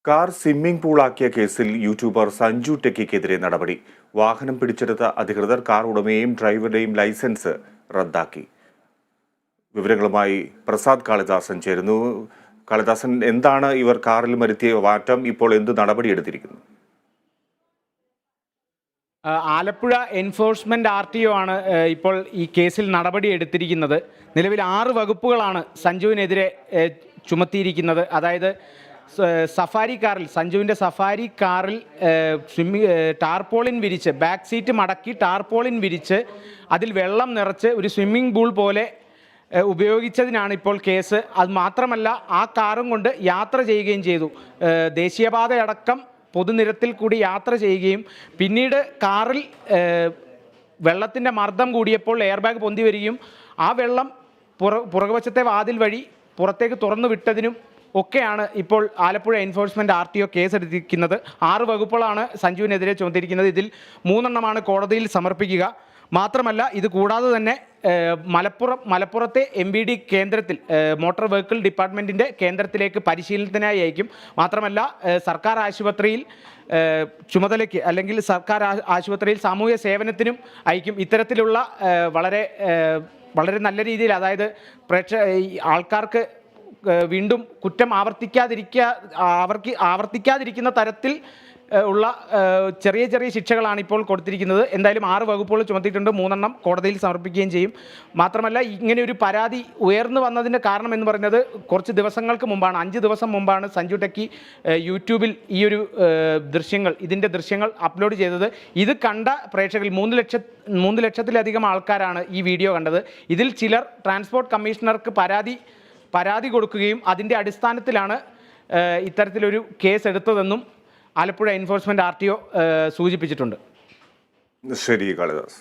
Car swimming പൂളാക്കിയ കേസിൽ YouTuber Sanju ടെക്കിക്കെതിരെ നടപടി. വാഹനം പിടിച്ചെടുത്ത അധികൃതർ കാർ ഉടമയെയും ഡ്രൈവറുടെയും ലൈസൻസ് റദ്ദാക്കി. വിവരങ്ങളുമായി പ്രസാദ് കാളിദാസൻ ചേരുന്നു. കാളിദാസൻ, എന്താണ് ഇവർ കാറിൽ വരുത്തിയ മാറ്റം? ഇപ്പോൾ എന്ത് നടപടിയെടുത്തിരിക്കുന്നു? ആലപ്പുഴ എൻഫോഴ്സ്മെന്റ് RTO ആണ് ഇപ്പോൾ ഈ കേസിൽ നടപടി എടുത്തിരിക്കുന്നത്. നിലവിൽ 6 വകുപ്പുകളാണ് സഞ്ജുവിനെതിരെ ചുമത്തിയിരിക്കുന്നത്. അതായത് സഫാരി കാറിൽ, സഞ്ജുവിൻ്റെ സഫാരി കാറിൽ ടാർപോളിൻ വിരിച്ച്, ബാക്ക് സീറ്റ് മടക്കി ടാർപോളിൻ വിരിച്ച് അതിൽ വെള്ളം നിറച്ച് ഒരു സ്വിമ്മിംഗ് പൂൾ പോലെ ഉപയോഗിച്ചതിനാണ് ഇപ്പോൾ കേസ്. അത് മാത്രമല്ല, ആ കാറും കൊണ്ട് യാത്ര ചെയ്യുകയും ചെയ്തു. ദേശീയപാതയടക്കം പൊതുനിരത്തിൽ കൂടി യാത്ര ചെയ്യുകയും പിന്നീട് കാറിൽ വെള്ളത്തിൻ്റെ മർദ്ദം കൂടിയപ്പോൾ എയർ ബാഗ് പൊന്തി വരികയും ആ വെള്ളം പുറകുവശത്തെ വാതിൽ വഴി പുറത്തേക്ക് തുറന്നു വിട്ടതിനും ഒക്കെയാണ് ഇപ്പോൾ ആലപ്പുഴ എൻഫോഴ്സ്മെൻറ്റ് RTO കേസെടുത്തിരിക്കുന്നത്. 6 വകുപ്പുകളാണ് സഞ്ജുവിനെതിരെ ചുമത്തിയിരിക്കുന്നത്. ഇതിൽ 3 എണ്ണമാണ് കോടതിയിൽ സമർപ്പിക്കുക. മാത്രമല്ല, ഇത് കൂടാതെ തന്നെ മലപ്പുറത്തെ MVD കേന്ദ്രത്തിൽ, മോട്ടോർ വെഹിക്കിൾ ഡിപ്പാർട്ട്മെൻറ്റിൻ്റെ കേന്ദ്രത്തിലേക്ക് പരിശീലനത്തിനായി അയക്കും. മാത്രമല്ല, സർക്കാർ ആശുപത്രിയിൽ ചുമതലയ്ക്ക്, അല്ലെങ്കിൽ സർക്കാർ ആശുപത്രിയിൽ സാമൂഹ്യ സേവനത്തിനും അയക്കും. ഇത്തരത്തിലുള്ള വളരെ നല്ല രീതിയിൽ, അതായത് ആൾക്കാർക്ക് വീണ്ടും കുറ്റം ആവർത്തിക്കാതിരിക്കുന്ന തരത്തിൽ ഉള്ള ചെറിയ ശിക്ഷകളാണ് ഇപ്പോൾ കൊടുത്തിരിക്കുന്നത്. എന്തായാലും 6 വകുപ്പുകൾ ചുമത്തിയിട്ടുണ്ട്. 3 എണ്ണം കോടതിയിൽ സമർപ്പിക്കുകയും ചെയ്യും. മാത്രമല്ല, ഇങ്ങനെ ഒരു പരാതി ഉയർന്നു വന്നതിൻ്റെ കാരണം എന്ന് പറയുന്നത് കുറച്ച് ദിവസങ്ങൾക്ക് മുമ്പാണ്, 5 ദിവസം മുമ്പാണ് സഞ്ജു ടെക്കി യൂട്യൂബിൽ ഈ ഒരു ഇതിൻ്റെ ദൃശ്യങ്ങൾ അപ്ലോഡ് ചെയ്തത്. ഇത് കണ്ട പ്രേക്ഷകരിൽ 3 ലക്ഷത്തിലധികം ആൾക്കാരാണ് ഈ വീഡിയോ കണ്ടത്. ഇതിൽ ചിലർ ട്രാൻസ്പോർട്ട് കമ്മീഷണർക്ക് പരാതി കൊടുക്കുകയും അതിൻ്റെ അടിസ്ഥാനത്തിലാണ് ഇത്തരത്തിലൊരു കേസ് എടുത്തതെന്നും ആലപ്പുഴ എൻഫോഴ്സ്മെന്റ് RTO സൂചിപ്പിച്ചിട്ടുണ്ട്. ശരി കാളിദാസ്.